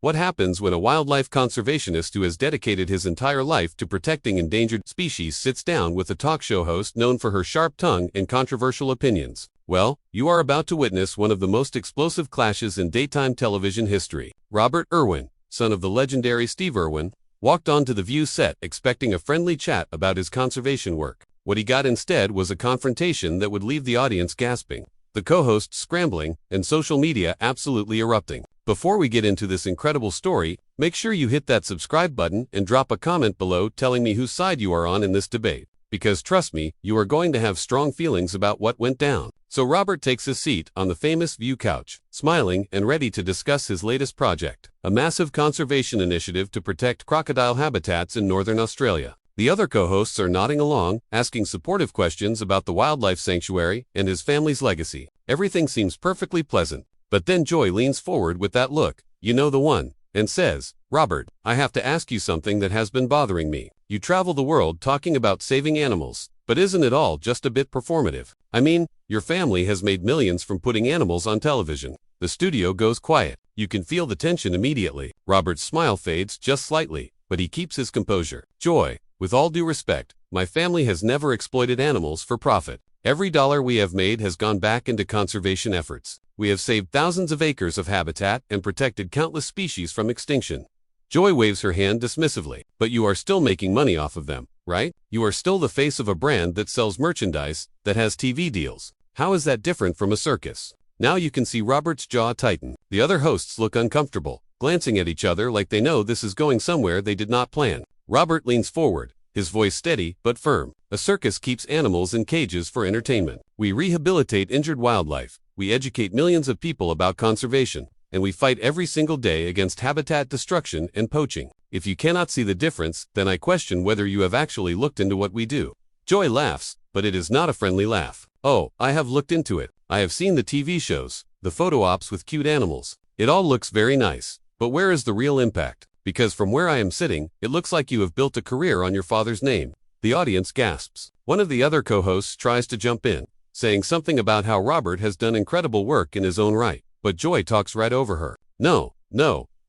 What happens when a wildlife conservationist who has dedicated his entire life to protecting endangered species sits down with a talk show host known for her sharp tongue and controversial opinions? Well, you are about to witness one of the most explosive clashes in daytime television history. Robert Irwin, son of the legendary Steve Irwin, walked onto the View set expecting a friendly chat about his conservation work. What he got instead was a confrontation that would leave the audience gasping, the co-hosts scrambling, and social media absolutely erupting. Before we get into this incredible story, make sure you hit that subscribe button and drop a comment below telling me whose side you are on in this debate. Because trust me, you are going to have strong feelings about what went down. So Robert takes his seat on the famous View couch, smiling and ready to discuss his latest project, a massive conservation initiative to protect crocodile habitats in northern Australia. The other co-hosts are nodding along, asking supportive questions about the wildlife sanctuary and his family's legacy. Everything seems perfectly pleasant. But then Joy leans forward with that look, you know the one, and says, "Robert, I have to ask you something that has been bothering me. You travel the world talking about saving animals, but isn't it all just a bit performative? I mean, your family has made millions from putting animals on television." The studio goes quiet. You can feel the tension immediately. Robert's smile fades just slightly, but he keeps his composure. "Joy, with all due respect, my family has never exploited animals for profit. Every dollar we have made has gone back into conservation efforts. We have saved thousands of acres of habitat and protected countless species from extinction." Joy waves her hand dismissively. "But you are still making money off of them, right? You are still the face of a brand that sells merchandise, that has TV deals. How is that different from a circus?" Now you can see Robert's jaw tighten. The other hosts look uncomfortable, glancing at each other like they know this is going somewhere they did not plan. Robert leans forward, his voice steady but firm. "A circus keeps animals in cages for entertainment. We rehabilitate injured wildlife. We educate millions of people about conservation, and we fight every single day against habitat destruction and poaching. If you cannot see the difference, then I question whether you have actually looked into what we do." Joy laughs, but it is not a friendly laugh. "Oh, I have looked into it. I have seen the TV shows, the photo ops with cute animals. It all looks very nice. But where is the real impact? Because from where I am sitting, it looks like you have built a career on your father's name." The audience gasps. One of the other co-hosts tries to jump in, saying something about how Robert has done incredible work in his own right. But Joy talks right over her. No,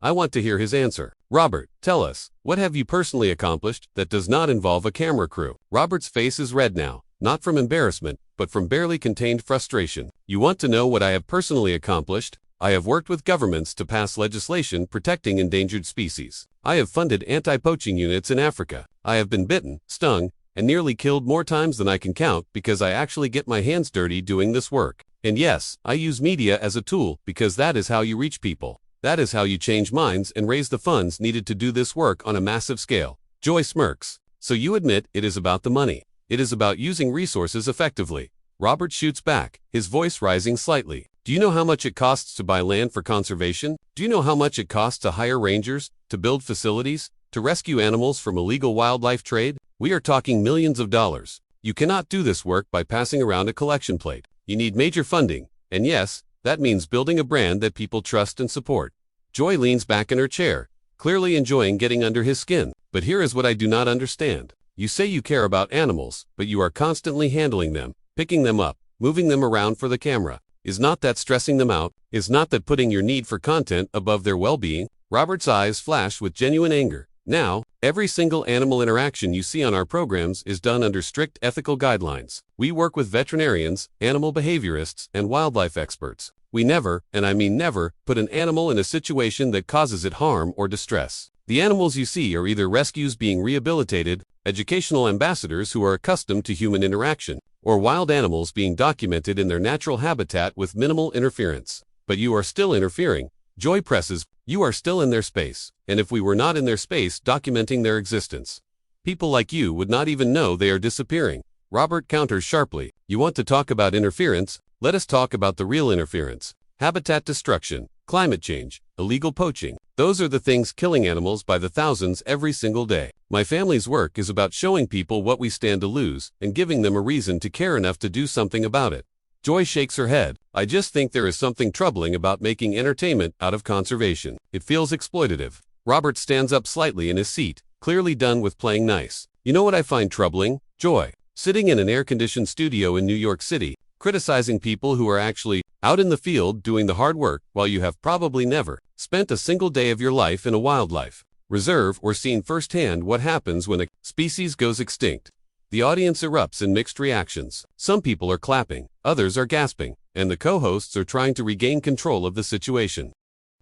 I want to hear his answer. "Robert, tell us, what have you personally accomplished that does not involve a camera crew?" Robert's face is red now, not from embarrassment, but from barely contained frustration. "You want to know what I have personally accomplished? I have worked with governments to pass legislation protecting endangered species. I have funded anti-poaching units in Africa. I have been bitten, stung, and nearly killed more times than I can count because I actually get my hands dirty doing this work. And yes, I use media as a tool because that is how you reach people. That is how you change minds and raise the funds needed to do this work on a massive scale." Joy smirks. "So you admit it is about the money. It is about using resources effectively." Robert shoots back, his voice rising slightly. "Do you know how much it costs to buy land for conservation? Do you know how much it costs to hire rangers, to build facilities, to rescue animals from illegal wildlife trade? We are talking millions of dollars. You cannot do this work by passing around a collection plate. You need major funding, and yes, that means building a brand that people trust and support." Joy leans back in her chair, clearly enjoying getting under his skin. "But here is what I do not understand. You say you care about animals, but you are constantly handling them, picking them up, moving them around for the camera. Is not that stressing them out? Is not that putting your need for content above their well-being?" Robert's eyes flash with genuine anger. "Now, every single animal interaction you see on our programs is done under strict ethical guidelines. We work with veterinarians, animal behaviorists, and wildlife experts. We never, and I mean never, put an animal in a situation that causes it harm or distress. The animals you see are either rescues being rehabilitated, educational ambassadors who are accustomed to human interaction, or wild animals being documented in their natural habitat with minimal interference. But you are still interfering." Joy presses. "You are still in their space, and if we were not in their space documenting their existence, people like you would not even know they are disappearing." Robert counters sharply. "You want to talk about interference? Let us talk about the real interference. Habitat destruction, climate change, illegal poaching. Those are the things killing animals by the thousands every single day. My family's work is about showing people what we stand to lose and giving them a reason to care enough to do something about it." Joy shakes her head. "I just think there is something troubling about making entertainment out of conservation. It feels exploitative." Robert stands up slightly in his seat, clearly done with playing nice. "You know what I find troubling, Joy? Sitting in an air-conditioned studio in New York City, criticizing people who are actually out in the field doing the hard work, while you have probably never spent a single day of your life in a wildlife reserve or seen firsthand what happens when a species goes extinct. The audience erupts in mixed reactions. Some people are clapping, others are gasping, and the co-hosts are trying to regain control of the situation.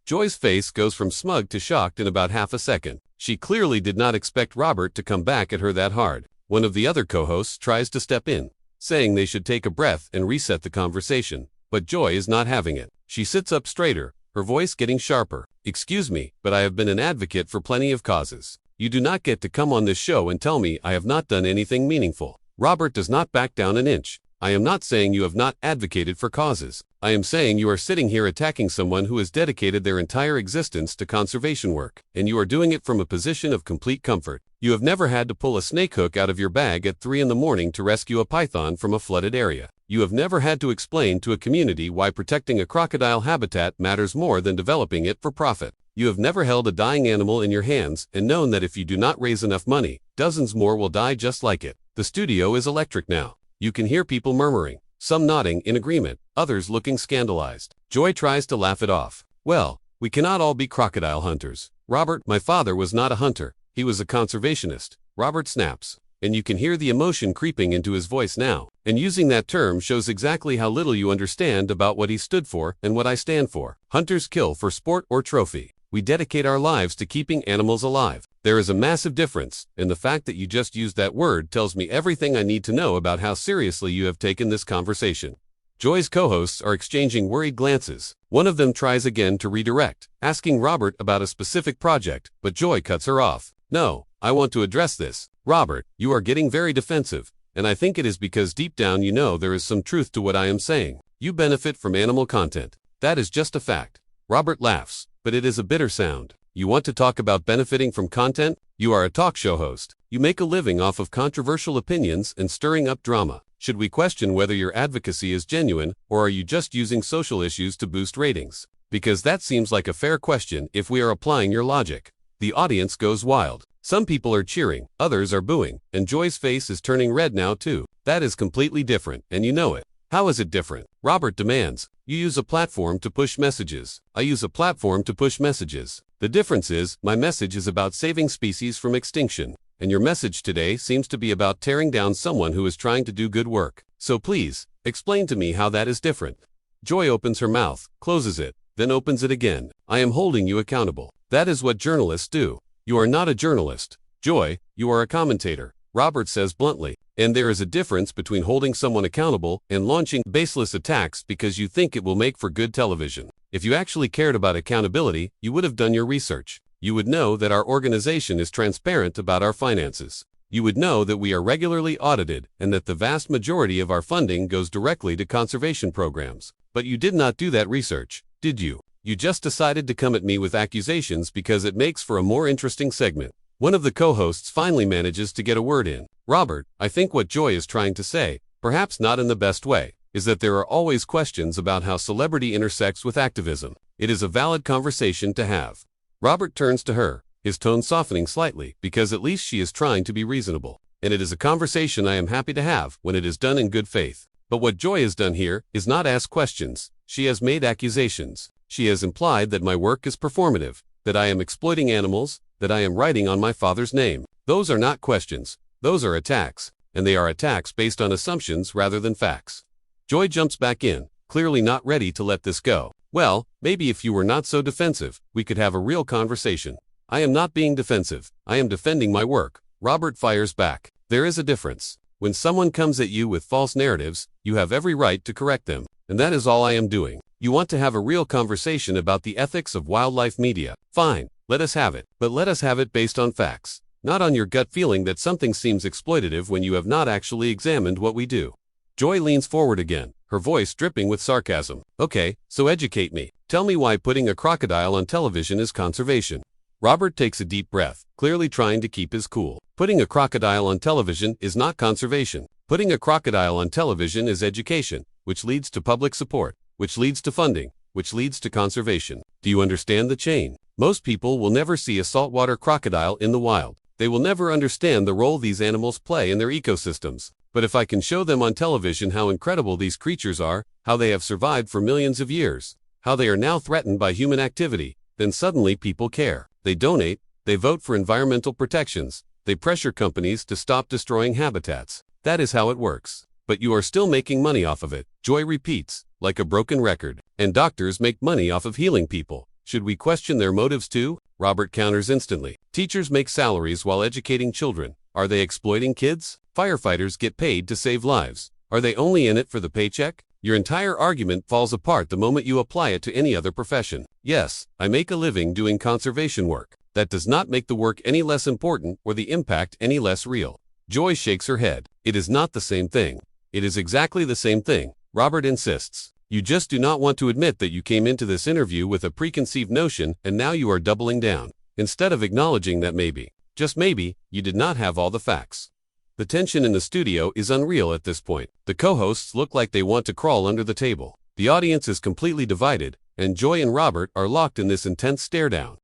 Joy's face goes from smug to shocked in about half a second. She clearly did not expect Robert to come back at her that hard. One of the other co-hosts tries to step in, saying they should take a breath and reset the conversation. But Joy is not having it. She sits up straighter, her voice getting sharper. "Excuse me, but I have been an advocate for plenty of causes. You do not get to come on this show and tell me I have not done anything meaningful." Robert does not back down an inch. "I am not saying you have not advocated for causes. I am saying you are sitting here attacking someone who has dedicated their entire existence to conservation work, and you are doing it from a position of complete comfort. You have never had to pull a snake hook out of your bag at 3 in the morning to rescue a python from a flooded area. You have never had to explain to a community why protecting a crocodile habitat matters more than developing it for profit. You have never held a dying animal in your hands and known that if you do not raise enough money, dozens more will die just like it." The studio is electric now. You can hear people murmuring, some nodding in agreement, others looking scandalized. Joy tries to laugh it off. "Well, we cannot all be crocodile hunters. Robert, my father was not a hunter, he was a conservationist." Robert snaps, and you can hear the emotion creeping into his voice now. "And using that term shows exactly how little you understand about what he stood for and what I stand for. Hunters kill for sport or trophy. We dedicate our lives to keeping animals alive. There is a massive difference, and the fact that you just used that word tells me everything I need to know about how seriously you have taken this conversation." Joy's co-hosts are exchanging worried glances. One of them tries again to redirect, asking Robert about a specific project, but Joy cuts her off. "No, I want to address this. Robert, you are getting very defensive, and I think it is because deep down you know there is some truth to what I am saying. You benefit from animal content. That is just a fact." Robert laughs, but it is a bitter sound. "You want to talk about benefiting from content? You are a talk show host. You make a living off of controversial opinions and stirring up drama. Should we question whether your advocacy is genuine, or are you just using social issues to boost ratings? Because that seems like a fair question if we are applying your logic." The audience goes wild. Some people are cheering, others are booing, and Joy's face is turning red now too. "That is completely different, and you know it." "How is it different?" Robert demands. "You use a platform to push messages. I use a platform to push messages. The difference is, my message is about saving species from extinction, and your message today seems to be about tearing down someone who is trying to do good work. So please, explain to me how that is different." Joy opens her mouth, closes it, then opens it again. "I am holding you accountable. That is what journalists do." "You are not a journalist, Joy, you are a commentator," Robert says bluntly. "And there is a difference between holding someone accountable and launching baseless attacks because you think it will make for good television. If you actually cared about accountability, you would have done your research. You would know that our organization is transparent about our finances. You would know that we are regularly audited and that the vast majority of our funding goes directly to conservation programs. But you did not do that research, did you? You just decided to come at me with accusations because it makes for a more interesting segment." One of the co-hosts finally manages to get a word in. "Robert, I think what Joy is trying to say, perhaps not in the best way, is that there are always questions about how celebrity intersects with activism. It is a valid conversation to have." Robert turns to her, his tone softening slightly, because at least she is trying to be reasonable. "And it is a conversation I am happy to have when it is done in good faith. But what Joy has done here is not ask questions. She has made accusations. She has implied that my work is performative, that I am exploiting animals, that I am writing on my father's name. Those are not questions. Those are attacks, and they are attacks based on assumptions rather than facts." Joy jumps back in, clearly not ready to let this go. "Well, maybe if you were not so defensive, we could have a real conversation." "I am not being defensive. I am defending my work," Robert fires back. "There is a difference. When someone comes at you with false narratives, you have every right to correct them, and that is all I am doing. You want to have a real conversation about the ethics of wildlife media. Fine, let us have it, but let us have it based on facts, not on your gut feeling that something seems exploitative when you have not actually examined what we do." Joy leans forward again, her voice dripping with sarcasm. "Okay, so educate me. Tell me why putting a crocodile on television is conservation." Robert takes a deep breath, clearly trying to keep his cool. "Putting a crocodile on television is not conservation. Putting a crocodile on television is education, which leads to public support, which leads to funding, which leads to conservation. Do you understand the chain? Most people will never see a saltwater crocodile in the wild. They will never understand the role these animals play in their ecosystems. But if I can show them on television how incredible these creatures are, how they have survived for millions of years, how they are now threatened by human activity, then suddenly people care. They donate, they vote for environmental protections, they pressure companies to stop destroying habitats. That is how it works. But you are still making money off of it, Joy repeats, like a broken record. And doctors make money off of healing people. Should we question their motives too? Robert counters instantly. Teachers make salaries while educating children. Are they exploiting kids? Firefighters get paid to save lives. Are they only in it for the paycheck? Your entire argument falls apart the moment you apply it to any other profession. Yes, I make a living doing conservation work. That does not make the work any less important or the impact any less real. Joy shakes her head. It is not the same thing. It is exactly the same thing, Robert insists. You just do not want to admit that you came into this interview with a preconceived notion and now you are doubling down, instead of acknowledging that maybe, just maybe, you did not have all the facts. The tension in the studio is unreal at this point. The co-hosts look like they want to crawl under the table. The audience is completely divided, and Joy and Robert are locked in this intense stare-down.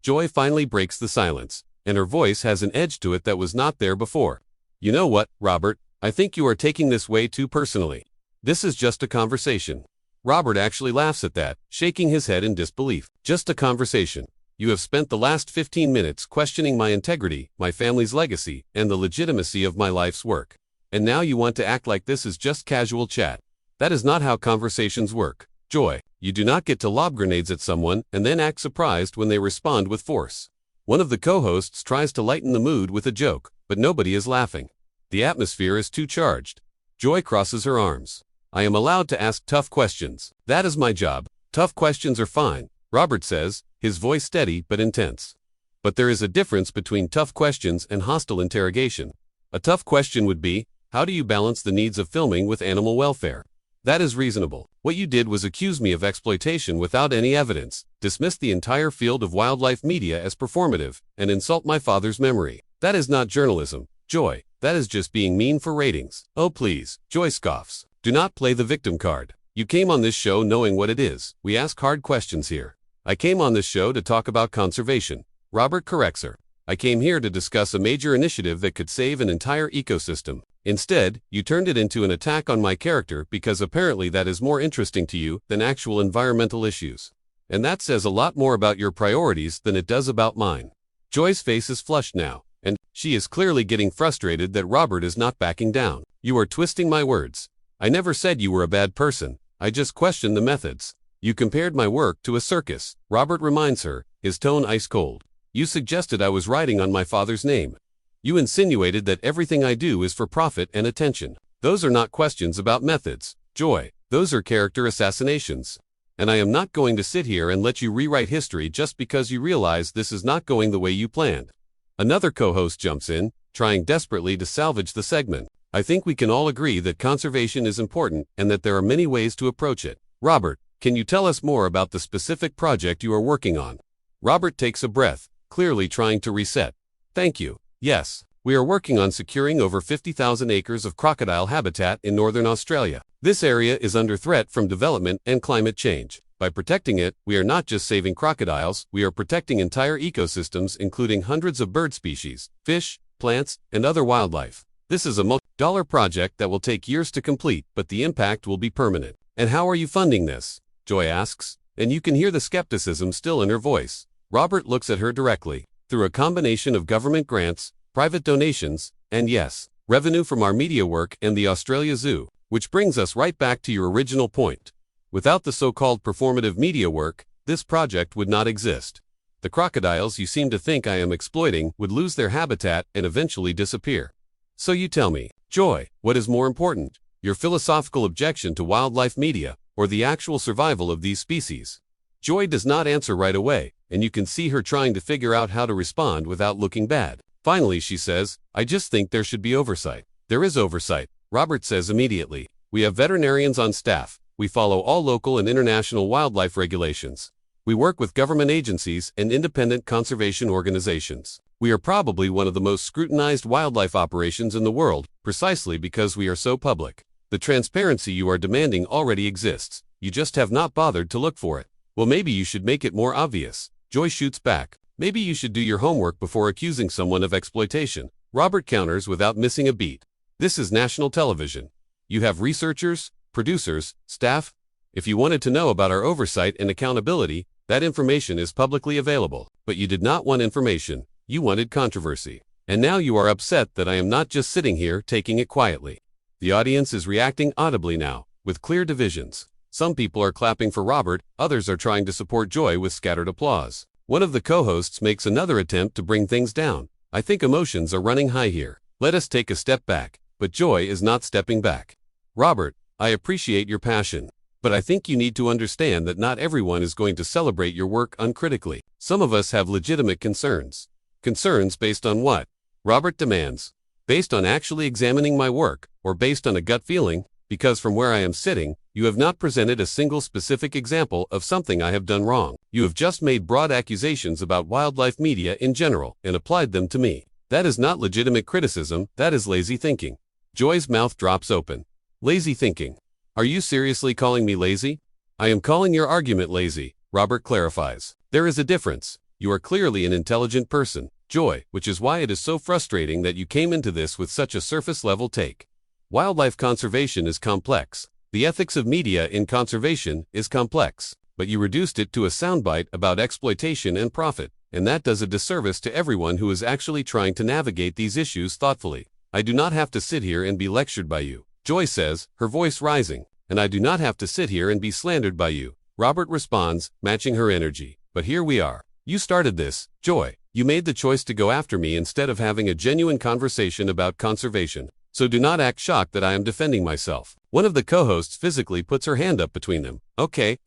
Joy finally breaks the silence, and her voice has an edge to it that was not there before. You know what, Robert? I think you are taking this way too personally. This is just a conversation. Robert actually laughs at that, shaking his head in disbelief. Just a conversation. You have spent the last 15 minutes questioning my integrity, my family's legacy, and the legitimacy of my life's work. And now you want to act like this is just casual chat. That is not how conversations work. Joy, you do not get to lob grenades at someone and then act surprised when they respond with force. One of the co-hosts tries to lighten the mood with a joke, but nobody is laughing. The atmosphere is too charged. Joy crosses her arms. I am allowed to ask tough questions. That is my job. Tough questions are fine, Robert says, his voice steady but intense. But there is a difference between tough questions and hostile interrogation. A tough question would be, how do you balance the needs of filming with animal welfare? That is reasonable. What you did was accuse me of exploitation without any evidence, dismiss the entire field of wildlife media as performative, and insult my father's memory. That is not journalism, Joy. That is just being mean for ratings. Oh please, Joy scoffs. Do not play the victim card. You came on this show knowing what it is. We ask hard questions here. I came on this show to talk about conservation. Robert corrects her. I came here to discuss a major initiative that could save an entire ecosystem. Instead, you turned it into an attack on my character because apparently that is more interesting to you than actual environmental issues. And that says a lot more about your priorities than it does about mine. Joy's face is flushed now, and she is clearly getting frustrated that Robert is not backing down. You are twisting my words. I never said you were a bad person. I just questioned the methods. You compared my work to a circus, Robert reminds her, his tone ice cold. You suggested I was writing on my father's name. You insinuated that everything I do is for profit and attention. Those are not questions about methods, Joy. Those are character assassinations. And I am not going to sit here and let you rewrite history just because you realize this is not going the way you planned. Another co-host jumps in, trying desperately to salvage the segment. I think we can all agree that conservation is important and that there are many ways to approach it. Robert, can you tell us more about the specific project you are working on? Robert takes a breath, clearly trying to reset. Thank you. Yes, we are working on securing over 50,000 acres of crocodile habitat in northern Australia. This area is under threat from development and climate change. By protecting it, we are not just saving crocodiles, we are protecting entire ecosystems including hundreds of bird species, fish, plants, and other wildlife. This is a multi-dollar project that will take years to complete, but the impact will be permanent. And how are you funding this? Joy asks, and you can hear the skepticism still in her voice. Robert looks at her directly. Through a combination of government grants, private donations, and yes, revenue from our media work and the Australia Zoo, which brings us right back to your original point. Without the so-called performative media work, this project would not exist. The crocodiles you seem to think I am exploiting would lose their habitat and eventually disappear. So you tell me, Joy, what is more important, your philosophical objection to wildlife media, or the actual survival of these species? Joy does not answer right away, and you can see her trying to figure out how to respond without looking bad. Finally, she says, I just think there should be oversight. There is oversight, Robert says immediately. We have veterinarians on staff. We follow all local and international wildlife regulations. We work with government agencies and independent conservation organizations. We are probably one of the most scrutinized wildlife operations in the world, precisely because we are so public. The transparency you are demanding already exists. You just have not bothered to look for it. Well, maybe you should make it more obvious. Joy shoots back. Maybe you should do your homework before accusing someone of exploitation. Robert counters without missing a beat. This is national television. You have researchers, producers, staff. If you wanted to know about our oversight and accountability, That information is publicly available. But you did not want information, you wanted controversy. And now you are upset that I am not just sitting here taking it quietly. The audience is reacting audibly now, with clear divisions. Some people are clapping for Robert, others are trying to support Joy with scattered applause. One of the co-hosts makes another attempt to bring things down. I think emotions are running high here. Let us take a step back. But Joy is not stepping back. Robert, I appreciate your passion. But I think you need to understand that not everyone is going to celebrate your work uncritically. Some of us have legitimate concerns. Concerns based on what? Robert demands. Based on actually examining my work, or based on a gut feeling, because from where I am sitting, you have not presented a single specific example of something I have done wrong. You have just made broad accusations about wildlife media in general and applied them to me. That is not legitimate criticism, that is lazy thinking. Joy's mouth drops open. Lazy thinking. Are you seriously calling me lazy? I am calling your argument lazy, Robert clarifies. There is a difference. You are clearly an intelligent person, Joy, which is why it is so frustrating that you came into this with such a surface-level take. Wildlife conservation is complex. The ethics of media in conservation is complex, but you reduced it to a soundbite about exploitation and profit, and that does a disservice to everyone who is actually trying to navigate these issues thoughtfully. I do not have to sit here and be lectured by you, Joy says, her voice rising, and I do not have to sit here and be slandered by you, Robert responds, matching her energy. But here we are. You started this, Joy. You made the choice to go after me instead of having a genuine conversation about conservation. So do not act shocked that I am defending myself. One of the co-hosts physically puts her hand up between them. Okay,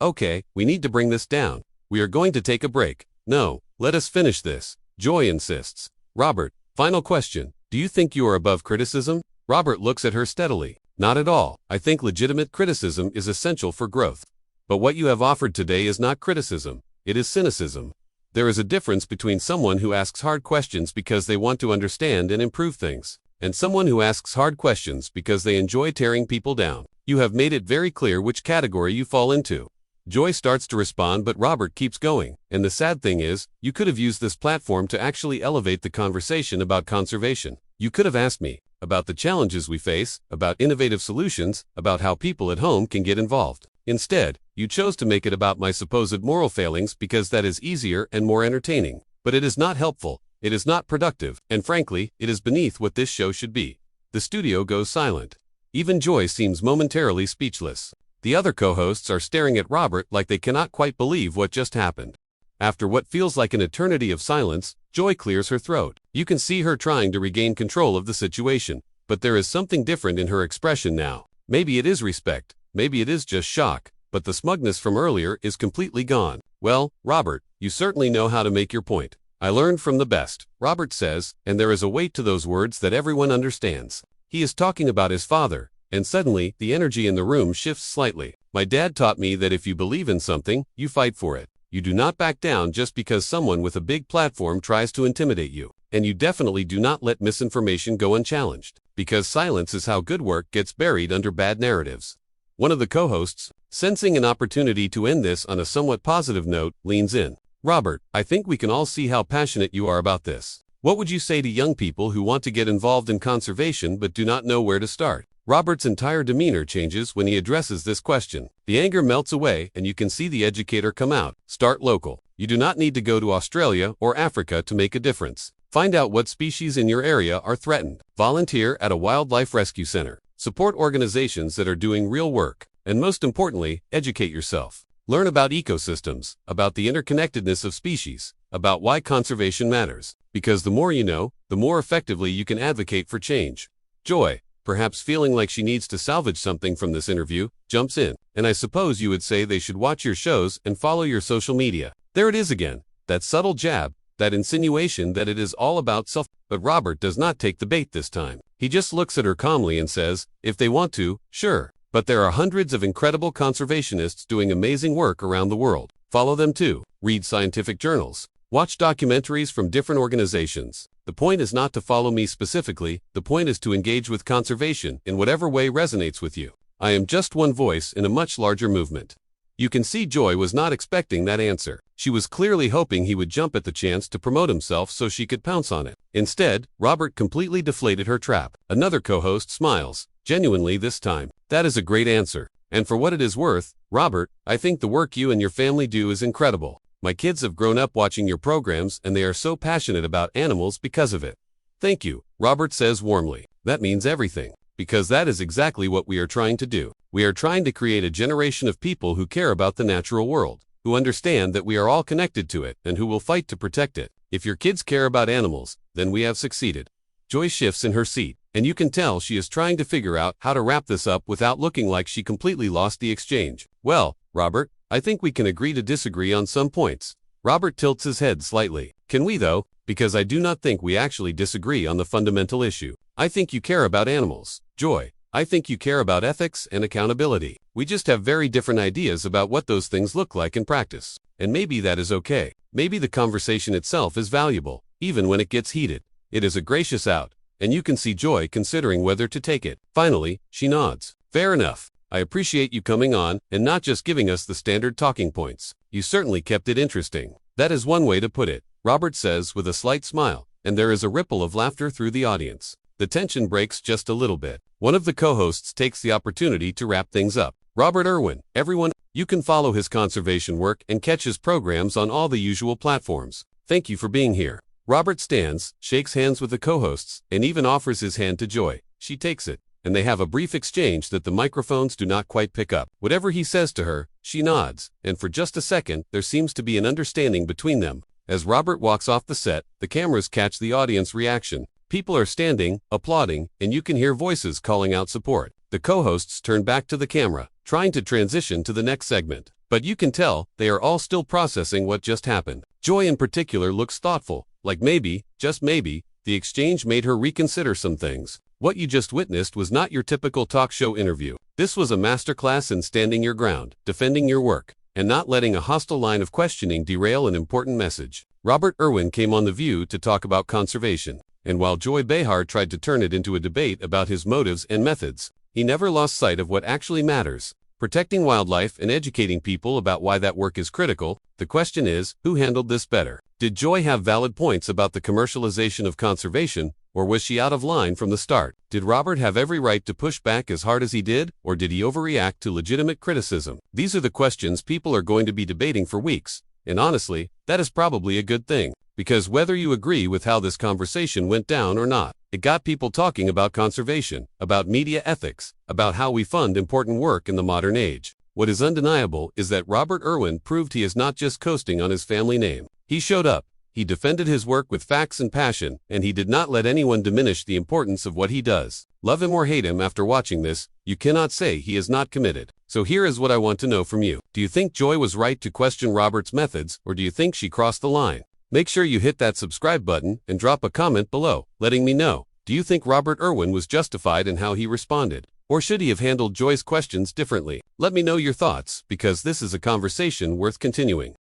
we need to bring this down. We are going to take a break. No, let us finish this, Joy insists. Robert, final question. Do you think you are above criticism? Robert looks at her steadily. Not at all. I think legitimate criticism is essential for growth. But what you have offered today is not criticism. It is cynicism. There is a difference between someone who asks hard questions because they want to understand and improve things, and someone who asks hard questions because they enjoy tearing people down. You have made it very clear which category you fall into. Joy starts to respond, but Robert keeps going. And the sad thing is, you could have used this platform to actually elevate the conversation about conservation. You could have asked me about the challenges we face, about innovative solutions, about how people at home can get involved. Instead, you chose to make it about my supposed moral failings because that is easier and more entertaining. But it is not helpful, it is not productive, and frankly, it is beneath what this show should be. The studio goes silent. Even Joy seems momentarily speechless. The other co-hosts are staring at Robert like they cannot quite believe what just happened. After what feels like an eternity of silence, Joy clears her throat. You can see her trying to regain control of the situation, but there is something different in her expression now. Maybe it is respect, maybe it is just shock, but the smugness from earlier is completely gone. Well, Robert, you certainly know how to make your point. I learned from the best, Robert says, and there is a weight to those words that everyone understands. He is talking about his father, and suddenly, the energy in the room shifts slightly. My dad taught me that if you believe in something, you fight for it. You do not back down just because someone with a big platform tries to intimidate you. And you definitely do not let misinformation go unchallenged, because silence is how good work gets buried under bad narratives. One of the co-hosts, sensing an opportunity to end this on a somewhat positive note, leans in. Robert, I think we can all see how passionate you are about this. What would you say to young people who want to get involved in conservation but do not know where to start? Robert's entire demeanor changes when he addresses this question. The anger melts away and you can see the educator come out. Start local. You do not need to go to Australia or Africa to make a difference. Find out what species in your area are threatened. Volunteer at a wildlife rescue center. Support organizations that are doing real work. And most importantly, educate yourself. Learn about ecosystems, about the interconnectedness of species, about why conservation matters. Because the more you know, the more effectively you can advocate for change. Joy, perhaps feeling like she needs to salvage something from this interview, jumps in. And I suppose you would say they should watch your shows and follow your social media. There it is again, that subtle jab, that insinuation that it is all about self. But Robert does not take the bait this time. He just looks at her calmly and says, if they want to, sure. But there are hundreds of incredible conservationists doing amazing work around the world. Follow them too. Read scientific journals. Watch documentaries from different organizations. The point is not to follow me specifically, the point is to engage with conservation in whatever way resonates with you. I am just one voice in a much larger movement. You can see Joy was not expecting that answer. She was clearly hoping he would jump at the chance to promote himself so she could pounce on it. Instead, Robert completely deflated her trap. Another co-host smiles, genuinely this time. That is a great answer. And for what it is worth, Robert, I think the work you and your family do is incredible. My kids have grown up watching your programs and they are so passionate about animals because of it. Thank you, Robert says warmly. That means everything, because that is exactly what we are trying to do. We are trying to create a generation of people who care about the natural world, who understand that we are all connected to it and who will fight to protect it. If your kids care about animals, then we have succeeded. Joy shifts in her seat, and you can tell she is trying to figure out how to wrap this up without looking like she completely lost the exchange. Well, Robert, I think we can agree to disagree on some points. Robert tilts his head slightly. Can we though? Because I do not think we actually disagree on the fundamental issue. I think you care about animals. Joy, I think you care about ethics and accountability. We just have very different ideas about what those things look like in practice. And maybe that is okay. Maybe the conversation itself is valuable, even when it gets heated. It is a gracious out, and you can see Joy considering whether to take it. Finally, she nods. Fair enough. I appreciate you coming on and not just giving us the standard talking points. You certainly kept it interesting. That is one way to put it, Robert says with a slight smile, and there is a ripple of laughter through the audience. The tension breaks just a little bit. One of the co-hosts takes the opportunity to wrap things up. Robert Irwin, everyone, you can follow his conservation work and catch his programs on all the usual platforms. Thank you for being here. Robert stands, shakes hands with the co-hosts, and even offers his hand to Joy. She takes it, and they have a brief exchange that the microphones do not quite pick up. Whatever he says to her, she nods, and for just a second, there seems to be an understanding between them. As Robert walks off the set, the cameras catch the audience reaction. People are standing, applauding, and you can hear voices calling out support. The co-hosts turn back to the camera, trying to transition to the next segment. But you can tell, they are all still processing what just happened. Joy in particular looks thoughtful, like maybe, just maybe, the exchange made her reconsider some things. What you just witnessed was not your typical talk show interview. This was a masterclass in standing your ground, defending your work, and not letting a hostile line of questioning derail an important message. Robert Irwin came on The View to talk about conservation, and while Joy Behar tried to turn it into a debate about his motives and methods, he never lost sight of what actually matters: protecting wildlife and educating people about why that work is critical. The question is, who handled this better? Did Joy have valid points about the commercialization of conservation, or was she out of line from the start? Did Robert have every right to push back as hard as he did, or did he overreact to legitimate criticism? These are the questions people are going to be debating for weeks, and honestly, that is probably a good thing, because whether you agree with how this conversation went down or not, it got people talking about conservation, about media ethics, about how we fund important work in the modern age. What is undeniable is that Robert Irwin proved he is not just coasting on his family name. He showed up, he defended his work with facts and passion, and he did not let anyone diminish the importance of what he does. Love him or hate him after watching this, you cannot say he is not committed. So here is what I want to know from you. Do you think Joy was right to question Robert's methods, or do you think she crossed the line? Make sure you hit that subscribe button and drop a comment below, letting me know. Do you think Robert Irwin was justified in how he responded? Or should he have handled Joy's questions differently? Let me know your thoughts, because this is a conversation worth continuing.